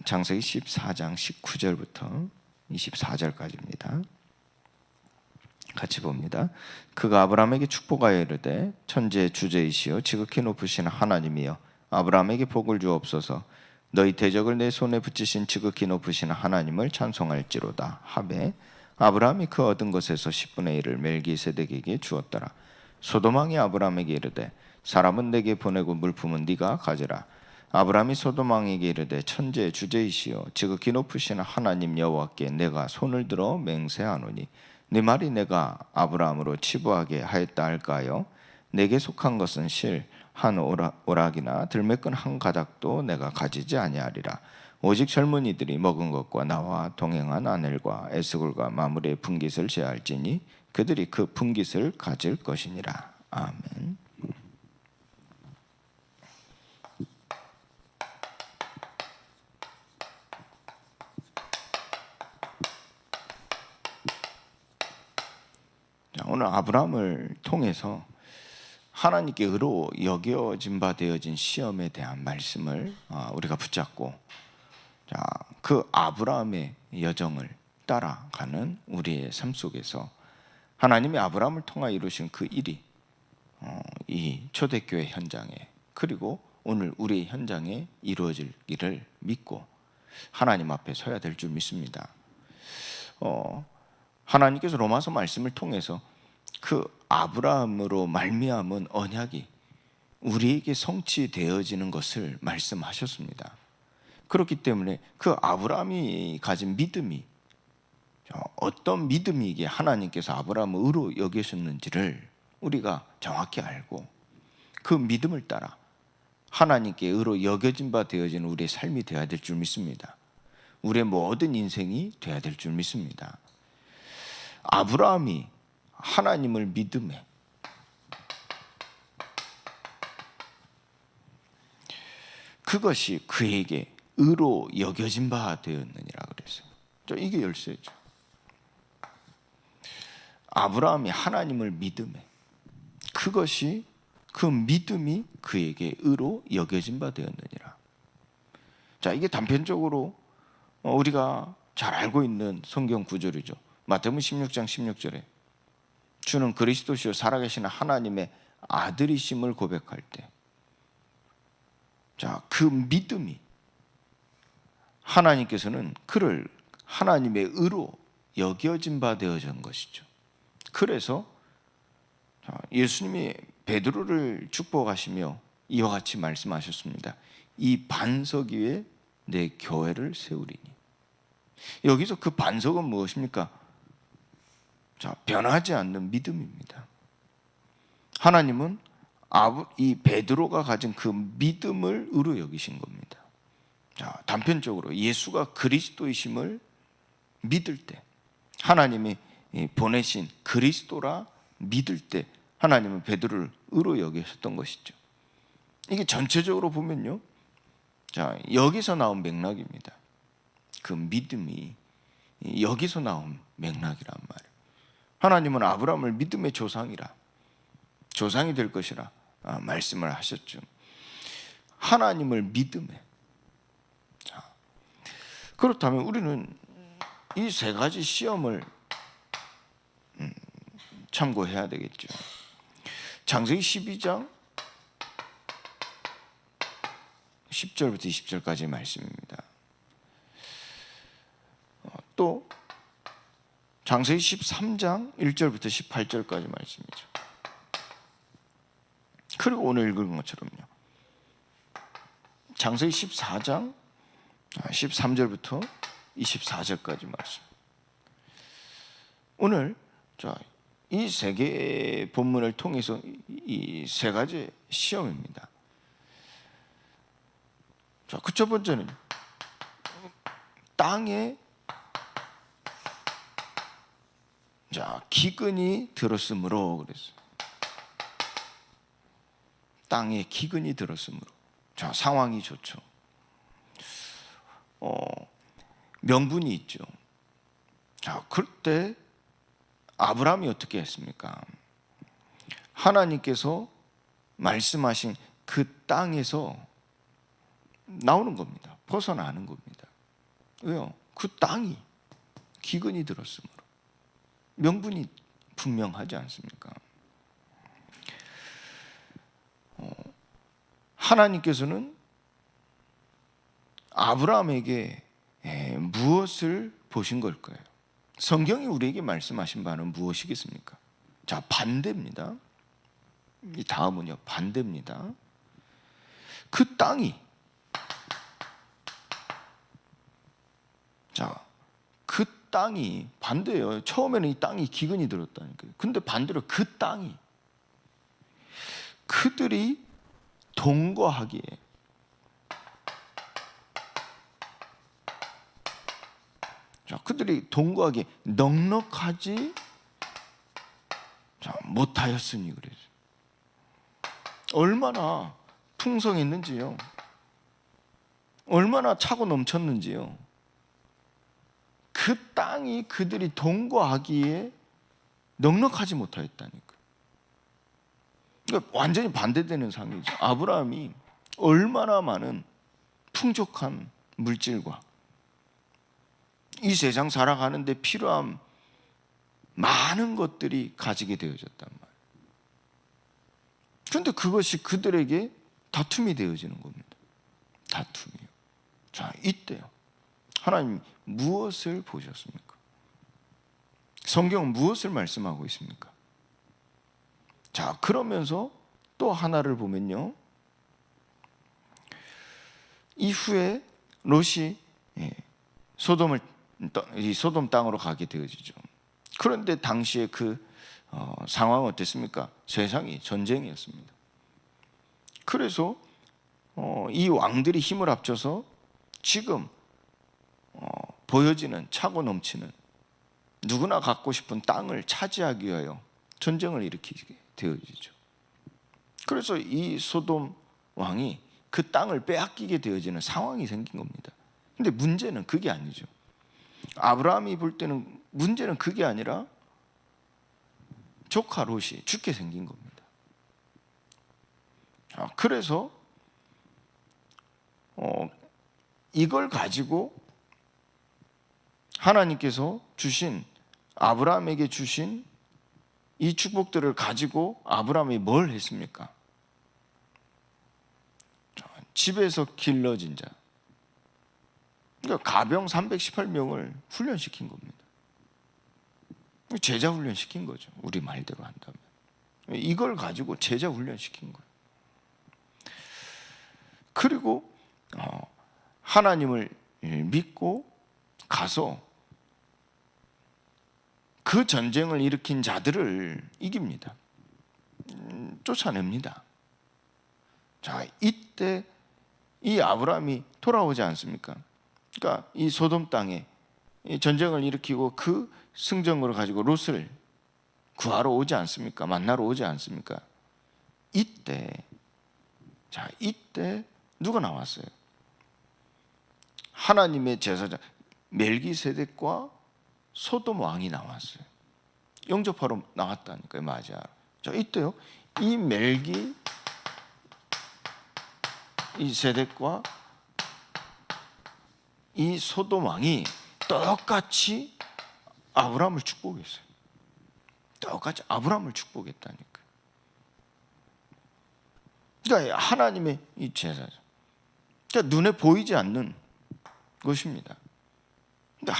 창세기 14장 19절부터 24절까지입니다. 같이 봅니다. 그가 아브라함에게 축복하여 이르되 천지의 주제이시여 지극히 높으신 하나님이여 아브라함에게 복을 주옵소서. 너희 대적을 내 손에 붙이신 지극히 높으신 하나님을 찬송할지로다 하매 아브라함이 그 얻은 것에서 10분의 1을 멜기세덱에게 주었더라. 소돔왕이 아브라함에게 이르되 사람은 내게 보내고 물품은 네가 가지라. 아브라함이 소돔왕에게 이르되 천지의 주제이시여 지극히 높으신 하나님 여호와께 내가 손을 들어 맹세하노니 네 말이 내가 아브라함으로 치부하게 하였다 할까요? 내게 속한 것은 실 한 오락이나 들매끈 한 가닥도 내가 가지지 아니하리라. 오직 젊은이들이 먹은 것과 나와 동행한 아넬과 에스골과 마므리의 분깃을 제할지니 그들이 그 분깃을 가질 것이니라. 아멘. 오늘 아브라함을 통해서 하나님께 의로 여겨진 바 되어진 시험에 대한 말씀을 우리가 붙잡고 그 아브라함의 여정을 따라가는 우리의 삶 속에서 하나님이 아브라함을 통하여 이루신 그 일이 이 초대교회 현장에 그리고 오늘 우리 현장에 이루어질 일을 믿고 하나님 앞에 서야 될 줄 믿습니다. 하나님께서 로마서 말씀을 통해서 그 아브라함으로 말미암은 언약이 우리에게 성취되어지는 것을 말씀하셨습니다. 그렇기 때문에 그 아브라함이 가진 믿음이 어떤 믿음이기에 하나님께서 아브라함을 의로 여기셨는지를 우리가 정확히 알고 그 믿음을 따라 하나님께 의로 여겨진 바 되어지는 우리의 삶이 되어야 될 줄 믿습니다. 우리의 모든 인생이 되어야 될 줄 믿습니다. 아브라함이 하나님을 믿음에 그것이 그에게 의로 여겨진 바 되었느니라 그랬어요. 이게 열쇠죠. 아브라함이 하나님을 믿음에 그것이 그 믿음이 그에게 의로 여겨진 바 되었느니라. 이게 단편적으로 우리가 잘 알고 있는 성경 구절이죠. 마태복음 16장 16절에 주는 그리스도시요 살아계신 하나님의 아들이심을 고백할 때 그 믿음이 하나님께서는 그를 하나님의 의로 여겨진 바 되어진 것이죠. 그래서 예수님이 베드로를 축복하시며 이와 같이 말씀하셨습니다. 이 반석 위에 내 교회를 세우리니. 여기서 그 반석은 무엇입니까? 변하지 않는 믿음입니다. 하나님은 이 베드로가 가진 그 믿음을 의로 여기신 겁니다. 단편적으로 예수가 그리스도이심을 믿을 때 하나님이 보내신 그리스도라 믿을 때 하나님은 베드로를 의로 여기셨던 것이죠. 이게 전체적으로 보면요, 여기서 나온 맥락입니다. 그 믿음이 여기서 나온 맥락이란 말이에요. 하나님은 아브라함을 믿음의 조상이라 조상이 될 것이라 말씀을 하셨죠. 하나님을 믿음에. 그렇다면 우리는 이 세 가지 시험을 참고해야 되겠죠. 창세기 12장 10절부터 20절까지 말씀입니다. 또 창세기 13장 1절부터 18절까지 말씀이죠. 그리고 오늘 읽은 것처럼요. 창세기 14장 13절부터 24절까지 말씀. 오늘 이 세 개의 본문을 통해서 이 세 가지 시험입니다. 그 첫 번째는 땅에 기근이 들었으므로 그랬어요. 땅에 기근이 들었으므로. 상황이 좋죠. 명분이 있죠. 그때 아브라함이 어떻게 했습니까? 하나님께서 말씀하신 그 땅에서 나오는 겁니다. 벗어나는 겁니다. 왜요? 그 땅이 기근이 들었으므로. 명분이 분명하지 않습니까? 하나님께서는 아브라함에게 무엇을 보신 걸까요? 성경이 우리에게 말씀하신 바는 무엇이겠습니까? 자, 반대입니다. 이 다음은요, 반대입니다. 그 땅이, 자, 그 땅이 반대예요. 처음에는 이 땅이 기근이 들었다니까요. 근데 반대로 그 땅이 그들이 동거하기에, 자, 그들이 동거하기에 넉넉하지 못하였으니 그래요. 얼마나 풍성했는지요. 얼마나 차고 넘쳤는지요. 그 땅이 그들이 동거하기에 넉넉하지 못하였다니까. 그러니까 완전히 반대되는 상황이죠. 아브라함이 얼마나 많은 풍족한 물질과 이 세상 살아가는데 필요한 많은 것들이 가지게 되어졌단 말이에요. 그런데 그것이 그들에게 다툼이 되어지는 겁니다. 다툼이요. 자, 이때요. 하나님 무엇을 보셨습니까? 성경은 무엇을 말씀하고 있습니까? 자, 그러면서 또 하나를 보면요. 이후에 롯이 소돔 땅으로 가게 되어지죠. 그런데 당시에 그 상황은 어땠습니까? 세상이 전쟁이었습니다. 그래서 이 왕들이 힘을 합쳐서 지금 보여지는 차고 넘치는 누구나 갖고 싶은 땅을 차지하기 위하여 전쟁을 일으키게 되어지죠. 그래서 이 소돔 왕이 그 땅을 빼앗기게 되어지는 상황이 생긴 겁니다. 근데 문제는 그게 아니죠. 아브라함이 볼 때는 문제는 그게 아니라 조카 롯이 죽게 생긴 겁니다. 그래서 이걸 가지고 하나님께서 주신, 아브라함에게 주신 이 축복들을 가지고 아브라함이 뭘 했습니까? 집에서 길러진 자, 그러니까 가병 318명을 훈련시킨 겁니다. 제자 훈련시킨 거죠. 우리 말대로 한다면. 이걸 가지고 제자 훈련시킨 거예요. 그리고 하나님을 믿고 가서 그 전쟁을 일으킨 자들을 이깁니다. 쫓아냅니다. 자, 이때 이 아브라함이 돌아오지 않습니까? 그러니까 이 소돔 땅에 전쟁을 일으키고 그 승정으로 가지고 롯을 구하러 오지 않습니까? 만나러 오지 않습니까? 이때 누가 나왔어요? 하나님의 제사장 멜기세덱과 소돔 왕이 나왔어요. 영접하러 나왔다니까요. 맞아. 자, 이때요. 이 세덱과 이 소돔 왕이 똑같이 아브라함을 축복했어요. 똑같이 아브라함을 축복했다니까. 그러니까 하나님의 이 제사죠. 그러니까 눈에 보이지 않는 것입니다. 그러니까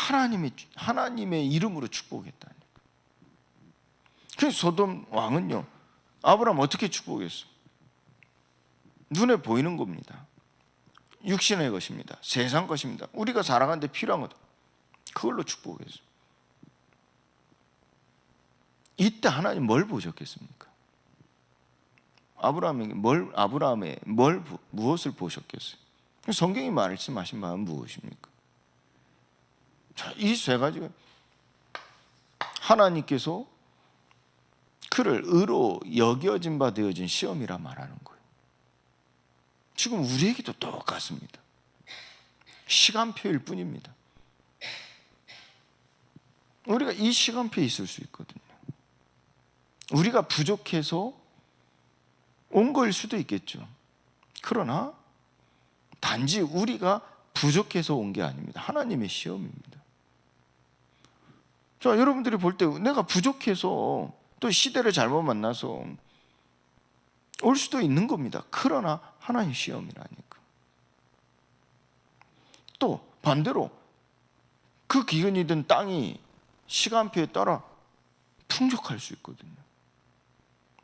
하나님의 이름으로 축복했다니까. 그래서 소돔 왕은요, 아브라함 어떻게 축복했어요? 눈에 보이는 겁니다. 육신의 것입니다. 세상 것입니다. 우리가 살아가는데 필요한 것, 그걸로 축복했어요. 이때 하나님 뭘 보셨겠습니까? 아브라함의 무엇을 보셨겠어요? 성경이 말씀하신 바는 무엇입니까? 자, 이 세 가지가 하나님께서 그를 의로 여겨진 바 되어진 시험이라 말하는 거예요. 지금 우리에게도 똑같습니다. 시간표일 뿐입니다. 우리가 이 시간표에 있을 수 있거든요. 우리가 부족해서 온 거일 수도 있겠죠. 그러나 단지 우리가 부족해서 온 게 아닙니다. 하나님의 시험입니다. 자, 여러분들이 볼 때 내가 부족해서 또 시대를 잘못 만나서 올 수도 있는 겁니다. 그러나 하나님 시험이라니까. 또 반대로 그 기근이 든 땅이 시간표에 따라 풍족할 수 있거든요.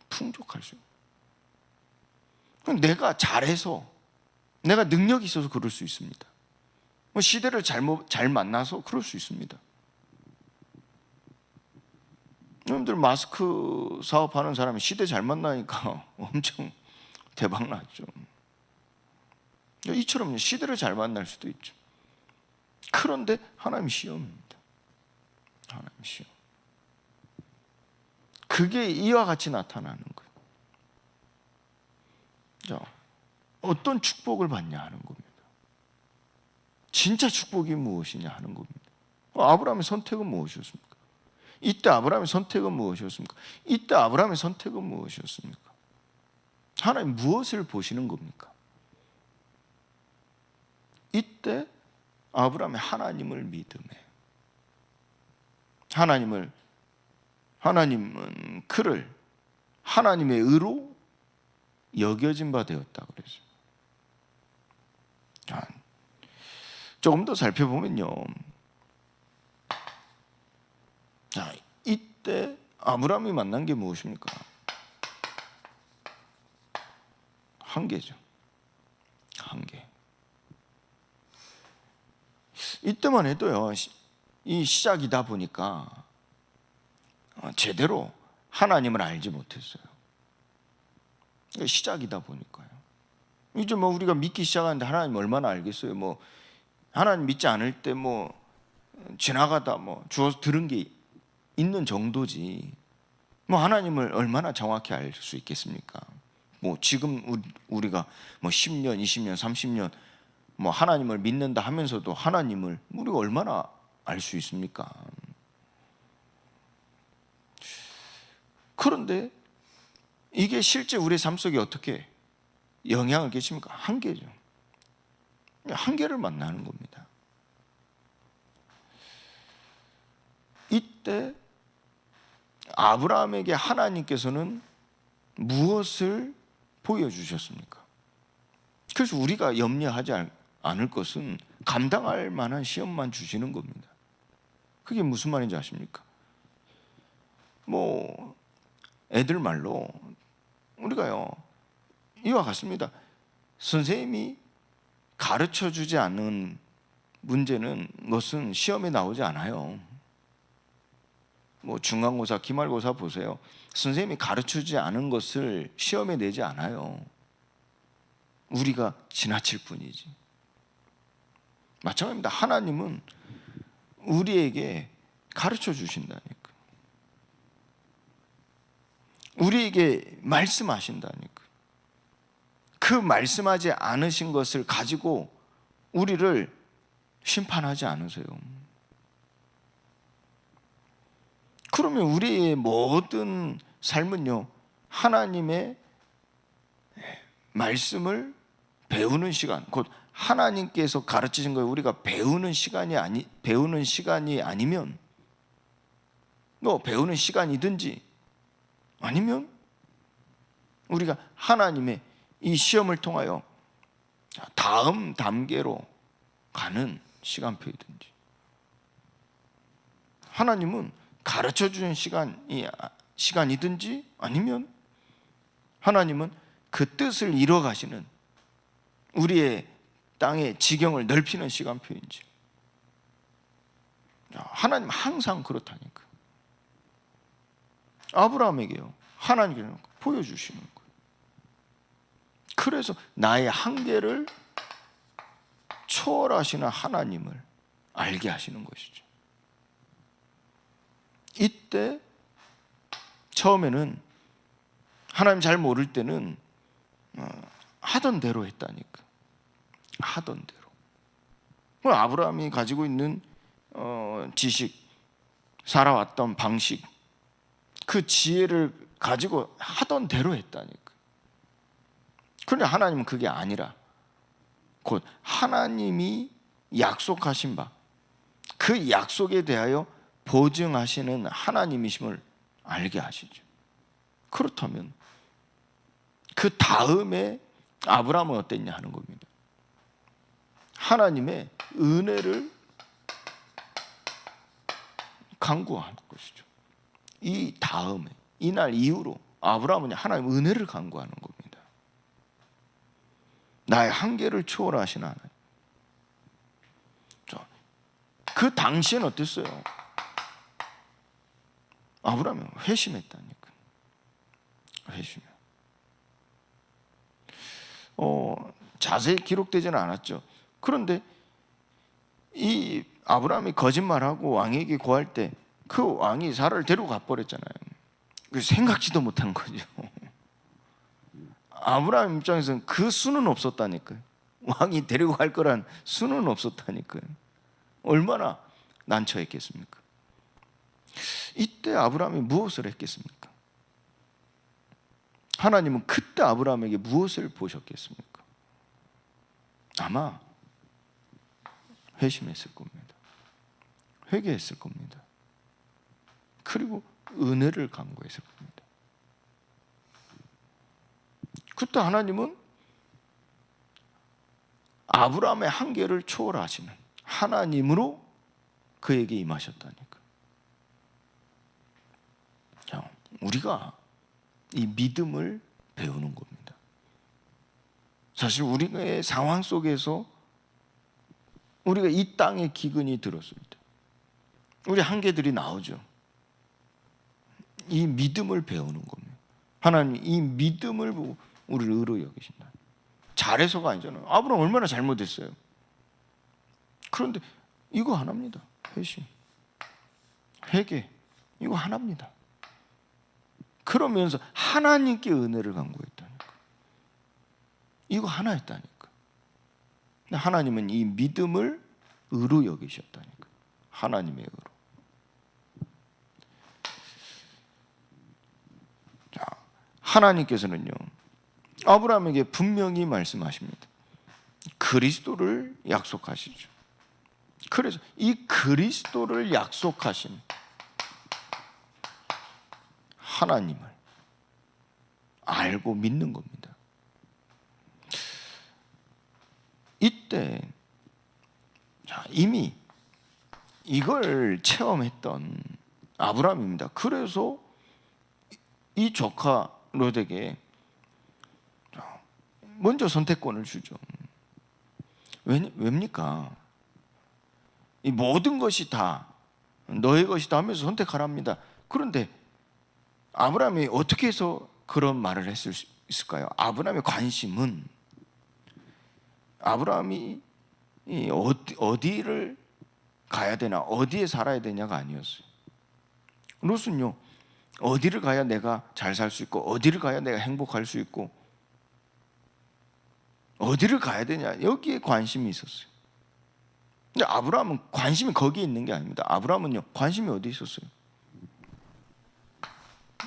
풍족할 수 있어요. 내가 잘해서, 내가 능력이 있어서 그럴 수 있습니다. 시대를 잘 만나서 그럴 수 있습니다. 여러분들 마스크 사업하는 사람이 시대 잘 만나니까 엄청 대박 났죠. 이처럼 시대를 잘 만날 수도 있죠. 그런데 하나님 시험입니다. 하나님 시험. 그게 이와 같이 나타나는 거예요. 자, 어떤 축복을 받냐 하는 겁니다. 진짜 축복이 무엇이냐 하는 겁니다. 아브라함의 선택은 무엇이었습니까? 이때 아브라함의 선택은 무엇이었습니까? 이때 아브라함의 선택은 무엇이었습니까? 하나님 무엇을 보시는 겁니까? 이때 아브라함의 하나님을 믿음에, 하나님은 그를 하나님의 의로 여겨진 바 되었다 그랬어요. 자, 조금 더 살펴보면요. 자, 이때 아브라함이 만난 게 무엇입니까? 한계죠. 한계. 이때만 해도요, 이 시작이다 보니까 제대로 하나님을 알지 못했어요. 시작이다 보니까요. 이제 뭐 우리가 믿기 시작하는데 하나님 얼마나 알겠어요? 뭐 하나님 믿지 않을 때 뭐 지나가다 뭐 주워서 들은 게 있는 정도지. 뭐 하나님을 얼마나 정확히 알 수 있겠습니까? 뭐 지금 우리가 뭐 10년, 20년, 30년 뭐 하나님을 믿는다 하면서도 하나님을 우리가 얼마나 알 수 있습니까? 그런데 이게 실제 우리 삶 속에 어떻게 영향을 끼칩니까? 한계죠. 한계를 만나는 겁니다. 이때 아브라함에게 하나님께서는 무엇을 보여주셨습니까? 그래서 우리가 염려하지 않을 것은 감당할 만한 시험만 주시는 겁니다. 그게 무슨 말인지 아십니까? 뭐 애들 말로 우리가요 이와 같습니다. 선생님이 가르쳐 주지 않는 문제는 것은 시험에 나오지 않아요. 뭐 중간고사, 기말고사 보세요. 선생님이 가르쳐 주지 않은 것을 시험에 내지 않아요. 우리가 지나칠 뿐이지. 마찬가지입니다. 하나님은 우리에게 가르쳐 주신다니까. 우리에게 말씀하신다니까. 그 말씀하지 않으신 것을 가지고 우리를 심판하지 않으세요. 그러면 우리의 모든 삶은요, 하나님의 말씀을 배우는 시간, 곧 하나님께서 가르치신 걸 우리가 배우는 시간이 아니면, 뭐 배우는 시간이든지 아니면 우리가 하나님의 이 시험을 통하여 다음 단계로 가는 시간표이든지, 하나님은 가르쳐 주는 시간이든지 아니면 하나님은 그 뜻을 이뤄 가시는 우리의 땅의 지경을 넓히는 시간표인지, 하나님 항상 그렇다니까. 아브라함에게요, 하나님께서 보여주시는 거예요. 그래서 나의 한계를 초월하시는 하나님을 알게 하시는 것이죠. 이때 처음에는 하나님 잘 모를 때는 하던 대로 했다니까. 하던 대로. 아브라함이 가지고 있는 지식, 살아왔던 방식, 그 지혜를 가지고 하던 대로 했다니까. 그런데 하나님은 그게 아니라 곧 하나님이 약속하신 바, 그 약속에 대하여 보증하시는 하나님이심을 알게 하시죠. 그렇다면 그 다음에 아브라함은 어땠냐 하는 겁니다. 하나님의 은혜를 간구하는 것이죠. 이 다음에, 이날 이후로 아브라함은 하나님 은혜를 간구하는 겁니다. 나의 한계를 초월하신 하나님. 그 당시에는 어땠어요? 아브라함이 회심했다니까. 회심. 자세히 기록되지는 않았죠. 그런데 이 아브라함이 거짓말하고 왕에게 구할 때 그 왕이 사라를 데리고 가버렸잖아요. 생각지도 못한 거죠. 아브라함 입장에서는 그 수는 없었다니까요. 왕이 데리고 갈 거란 수는 없었다니까요. 얼마나 난처했겠습니까? 이때 아브라함이 무엇을 했겠습니까? 하나님은 그때 아브라함에게 무엇을 보셨겠습니까? 아마 회심했을 겁니다. 회개했을 겁니다. 그리고 은혜를 간구했을 겁니다. 그때 하나님은 아브라함의 한계를 초월하시는 하나님으로 그에게 임하셨다니까. 자, 우리가 이 믿음을 배우는 겁니다. 사실 우리의 상황 속에서 우리가 이 땅에 기근이 들었을 때 우리 한계들이 나오죠. 이 믿음을 배우는 겁니다. 하나님 이 믿음을 보고 우리를 의로 여기신다. 잘해서가 아니잖아요. 아브라함 얼마나 잘못했어요. 그런데 이거 하나입니다. 회심, 회개, 이거 하나입니다. 그러면서 하나님께 은혜를 간구했다니까. 이거 하나였다니까. 하나님은 이 믿음을 의로 여기셨다니까. 하나님의 의로. 자, 하나님께서는요 아브라함에게 분명히 말씀하십니다. 그리스도를 약속하시죠. 그래서 이 그리스도를 약속하신 하나님을 알고 믿는 겁니다. 이때 이미 이걸 체험했던 아브라함입니다. 그래서 이 조카 롯에게 먼저 선택권을 주죠. 왜입니까? 이 모든 것이 다 너의 것이다 하면서 선택하랍니다. 그런데 아브라함이 어떻게 해서 그런 말을 했을 수 있을까요? 아브라함의 관심은 아브라함이 어디를 가야 되나, 어디에 살아야 되냐가 아니었어요. 롯은요, 어디를 가야 내가 잘 살 수 있고, 어디를 가야 내가 행복할 수 있고, 어디를 가야 되냐, 여기에 관심이 있었어요. 근데 아브라함은 관심이 거기에 있는 게 아닙니다. 아브라함은요, 관심이 어디 있었어요?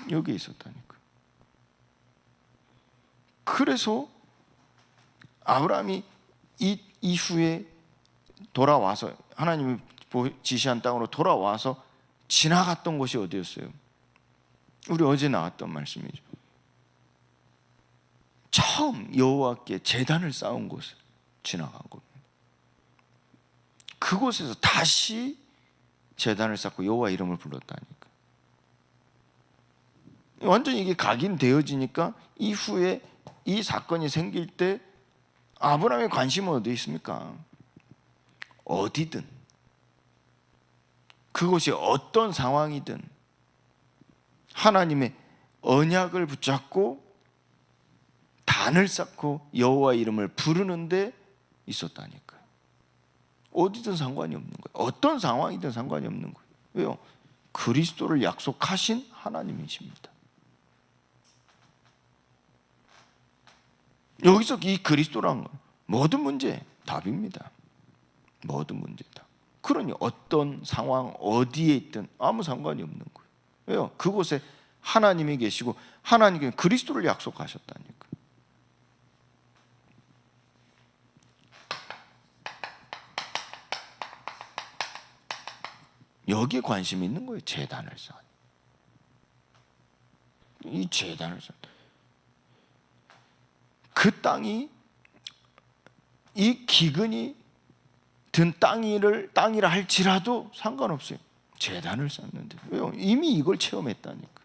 여기에 있었다니까. 그래서 아브라함이 이 이후에 돌아와서 하나님이 지시한 땅으로 돌아와서 지나갔던 곳이 어디였어요? 우리 어제 나왔던 말씀이죠. 처음 여호와께 제단을 쌓은 곳을 지나간 겁니다. 그곳에서 다시 제단을 쌓고 여호와 이름을 불렀다니까. 완전히 이게 각인되어지니까 이후에 이 사건이 생길 때 아브라함의 관심은 어디 있습니까? 어디든, 그곳이 어떤 상황이든 하나님의 언약을 붙잡고 단을 쌓고 여호와 이름을 부르는데 있었다니까요. 어디든 상관이 없는 거예요. 어떤 상황이든 상관이 없는 거예요. 왜요? 그리스도를 약속하신 하나님이십니다. 여기서 이 그리스도란 건 모든 문제의 답입니다. 모든 문제의 답. 그러니 어떤 상황 어디에 있든 아무 상관이 없는 거예요. 왜요? 그곳에 하나님이 계시고 하나님께서 그리스도를 약속하셨다니까. 여기에 관심이 있는 거예요. 제단을 쌓. 이 제단을 쌓. 그 땅이, 이 기근이 든 땅이라 할지라도 상관없어요. 제단을 쌓는데. 왜요? 이미 이걸 체험했다니까.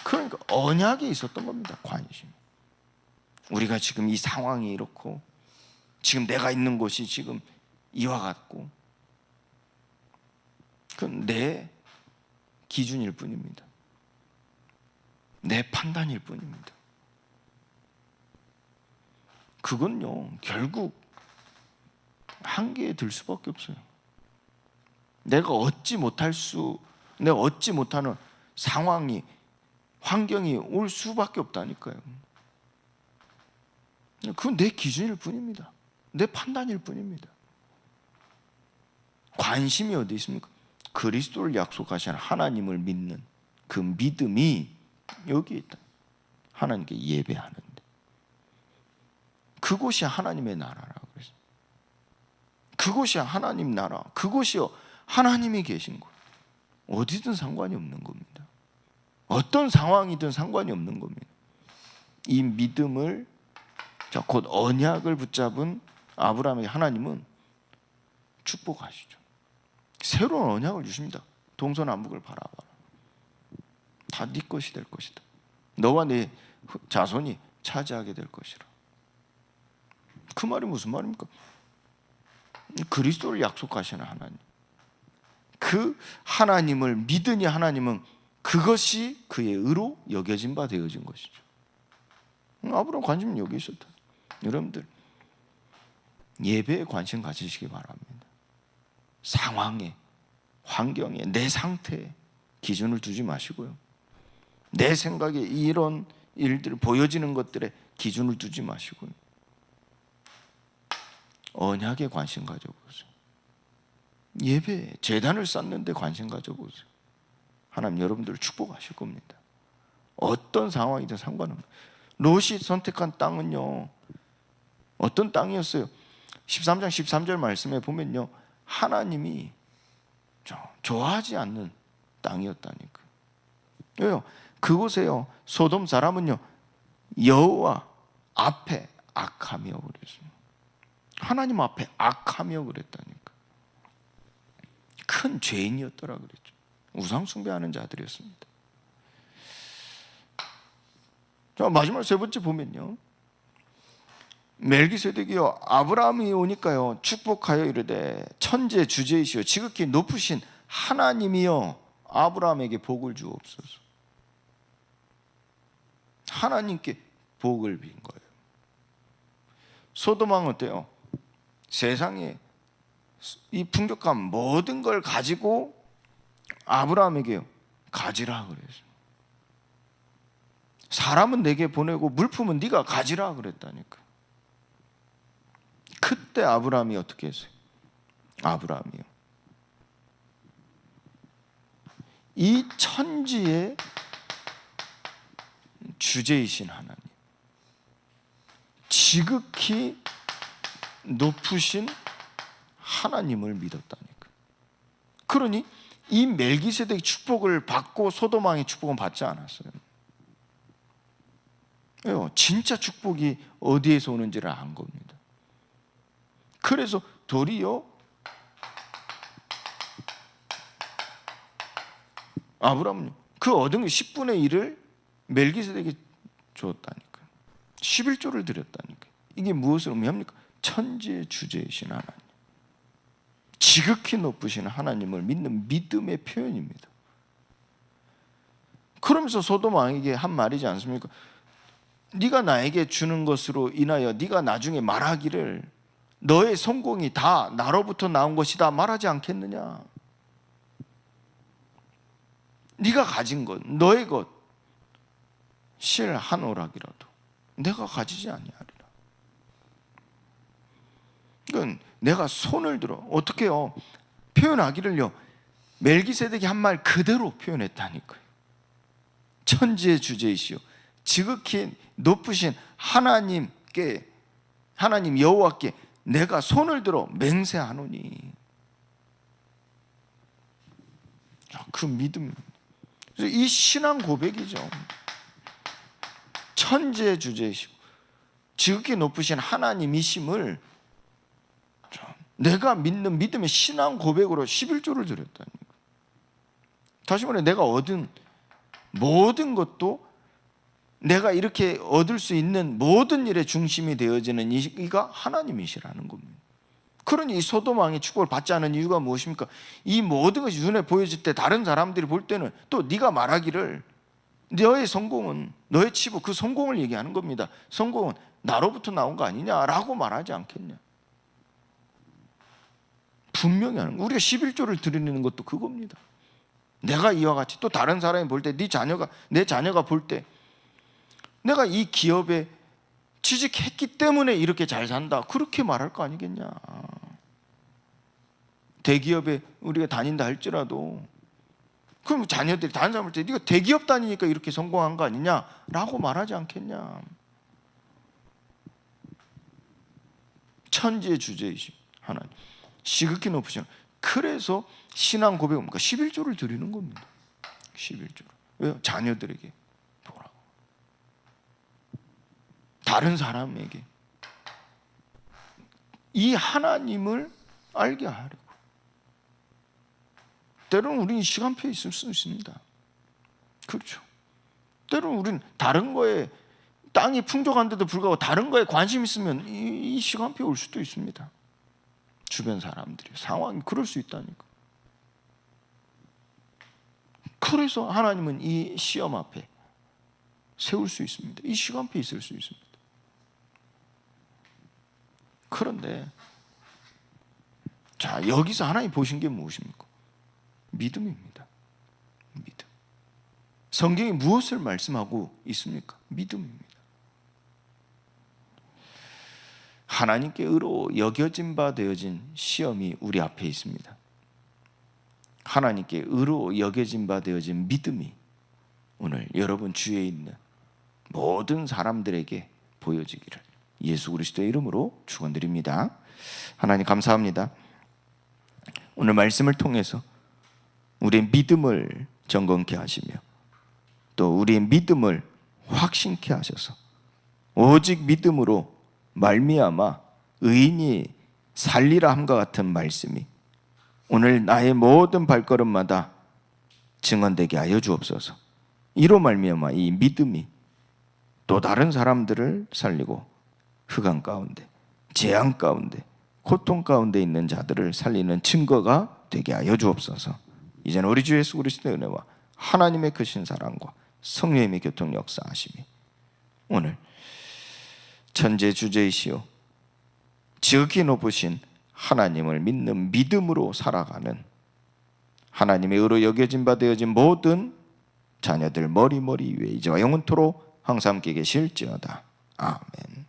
그러니까 언약이 있었던 겁니다. 관심. 우리가 지금 이 상황이 이렇고, 지금 내가 있는 곳이 지금 이와 같고, 그건 내 기준일 뿐입니다. 내 판단일 뿐입니다. 그건요, 결국 한계에 들 수밖에 없어요. 내가 얻지 못하는 상황이, 환경이 올 수밖에 없다니까요. 그건 내 기준일 뿐입니다. 내 판단일 뿐입니다. 관심이 어디 있습니까? 그리스도를 약속하신 하나님을 믿는 그 믿음이 여기에 있다. 하나님께 예배하는데. 그곳이 하나님의 나라라고 그랬어요. 그곳이 하나님 나라, 그곳이요 하나님이 계신 곳. 어디든 상관이 없는 겁니다. 어떤 상황이든 상관이 없는 겁니다. 이 믿음을, 곧 언약을 붙잡은 아브라함에게 하나님은 축복하시죠. 새로운 언약을 주십니다. 동서남북을 바라봐라. 다 네 것이 될 것이다. 너와 네 자손이 차지하게 될 것이라. 그 말이 무슨 말입니까? 그리스도를 약속하시는 하나님, 그 하나님을 믿으니 하나님은 그것이 그의 의로 여겨진 바 되어진 것이죠. 아브라함 관심은 여기 있었다. 여러분들 예배에 관심 가지시기 바랍니다. 상황에, 환경에, 내 상태에 기준을 두지 마시고요. 내 생각에 이런 일들, 보여지는 것들에 기준을 두지 마시고요. 언약에 관심 가져보세요. 예배, 제단을 쌓는데 관심 가져보세요. 하나님 여러분들을 축복하실 겁니다. 어떤 상황이든 상관없어요. 롯이 선택한 땅은요, 어떤 땅이었어요? 13장 13절 말씀에 보면요, 하나님이 좋아하지 않는 땅이었다니까. 왜요? 그곳에요, 소돔 사람은요, 여호와 앞에 악하며 그랬어요. 하나님 앞에 악하며 그랬다니까. 큰 죄인이었더라 그랬죠. 우상 숭배하는 자들이었습니다. 자, 마지막 세 번째 보면요, 멜기세덱이요, 아브라함이 오니까요 축복하여 이르되 천재 주제이시여 지극히 높으신 하나님이여 아브라함에게 복을 주옵소서. 하나님께 복을 빈 거예요. 소돔 왕은 어때요? 세상에 이 풍족한 모든 걸 가지고 아브라함에게 가지라 그랬어요. 사람은 내게 보내고 물품은 네가 가지라 그랬다니까. 그때 아브라함이 어떻게 했어요? 아브라함이요, 이 천지의 주제이신 하나님, 지극히 높으신 하나님을 믿었다니까. 그러니 이 멜기세덱 축복을 받고 소돔 왕의 축복은 받지 않았어요. 왜요? 진짜 축복이 어디에서 오는지를 안 겁니다. 그래서 도리어 아브라함은 그 얻은 10분의 1을 멜기세덱에게 줬다니까요. 11조를 드렸다니까요. 이게 무엇을 의미합니까? 천지의 주제이신 하나님, 지극히 높으신 하나님을 믿는 믿음의 표현입니다. 그러면서 소돔 왕에게 한 말이지 않습니까? 네가 나에게 주는 것으로 인하여 네가 나중에 말하기를 너의 성공이 다 나로부터 나온 것이다 말하지 않겠느냐. 네가 가진 것, 너의 것, 실 한 오락이라도 내가 가지지 아니하리라. 그건 내가 손을 들어 어떻게요? 표현하기를요, 멜기세덱이 한 말 그대로 표현했다니까요. 천지의 주제이시오 지극히 높으신 하나님께, 하나님 여호와께 내가 손을 들어 맹세하노니. 그 믿음. 그래서 이 신앙 고백이죠. 천지의 주제이시고 지극히 높으신 하나님이심을 내가 믿는 믿음의 신앙 고백으로 11조를 드렸다는 거예요. 다시 말해 내가 얻은 모든 것도 내가 이렇게 얻을 수 있는 모든 일의 중심이 되어지는 이가 하나님이시라는 겁니다. 그러니 이 소돔 왕이 축복을 받지 않은 이유가 무엇입니까? 이 모든 것이 눈에 보여질 때 다른 사람들이 볼 때는 또 네가 말하기를 너의 성공은 너의 치부 그 성공을 얘기하는 겁니다. 성공은 나로부터 나온 거 아니냐라고 말하지 않겠냐. 분명히 하는 거예요. 우리가 11조를 드리는 것도 그겁니다. 내가 이와 같이 또 다른 사람이 볼 때 네 자녀가 내 자녀가 볼 때 내가 이 기업에 취직했기 때문에 이렇게 잘 산다 그렇게 말할 거 아니겠냐. 대기업에 우리가 다닌다 할지라도 그럼 자녀들이 다른 사람 볼 때 네가 대기업 다니니까 이렇게 성공한 거 아니냐라고 말하지 않겠냐. 천지의 주제이신 하나님 지극히 높으신. 그래서 신앙 고백은 뭡니까? 11조를 드리는 겁니다. 11조를. 왜요? 자녀들에게 보라고. 다른 사람에게 이 하나님을 알게 하려고. 때로는 우리는 시간표에 있을 수 있습니다. 그렇죠. 때로는 우리는 다른 거에 땅이 풍족한데도 불구하고 다른 거에 관심 있으면 이 시간표에 올 수도 있습니다. 주변 사람들이 상황이 그럴 수 있다니까. 그래서 하나님은 이 시험 앞에 세울 수 있습니다. 이 시간표에 있을 수 있습니다. 그런데 자 여기서 하나님 보신 게 무엇입니까? 믿음입니다. 믿음. 성경이 무엇을 말씀하고 있습니까? 믿음입니다. 하나님께 의로 여겨진 바 되어진 시험이 우리 앞에 있습니다. 하나님께 의로 여겨진 바 되어진 믿음이 오늘 여러분 주위에 있는 모든 사람들에게 보여지기를 예수 그리스도의 이름으로 축원드립니다. 하나님 감사합니다. 오늘 말씀을 통해서 우리의 믿음을 점검케 하시며 또 우리의 믿음을 확신케 하셔서 오직 믿음으로 말미암아 의인이 살리라 함과 같은 말씀이 오늘 나의 모든 발걸음마다 증언되게 하여 주옵소서. 이로 말미암아 이 믿음이 또 다른 사람들을 살리고 흑암 가운데, 재앙 가운데, 고통 가운데 있는 자들을 살리는 증거가 되게 하여 주옵소서. 이제는 우리 주 예수 그리스도의 은혜와 하나님의 크신 사랑과 성령님의 교통 역사하심이 오늘 천재 주제이시오 지극히 높으신 하나님을 믿는 믿음으로 살아가는 하나님의 의로 여겨진 바 되어진 모든 자녀들 머리 위에 이제와 영원토록 항상 함께 계실지어다. 아멘.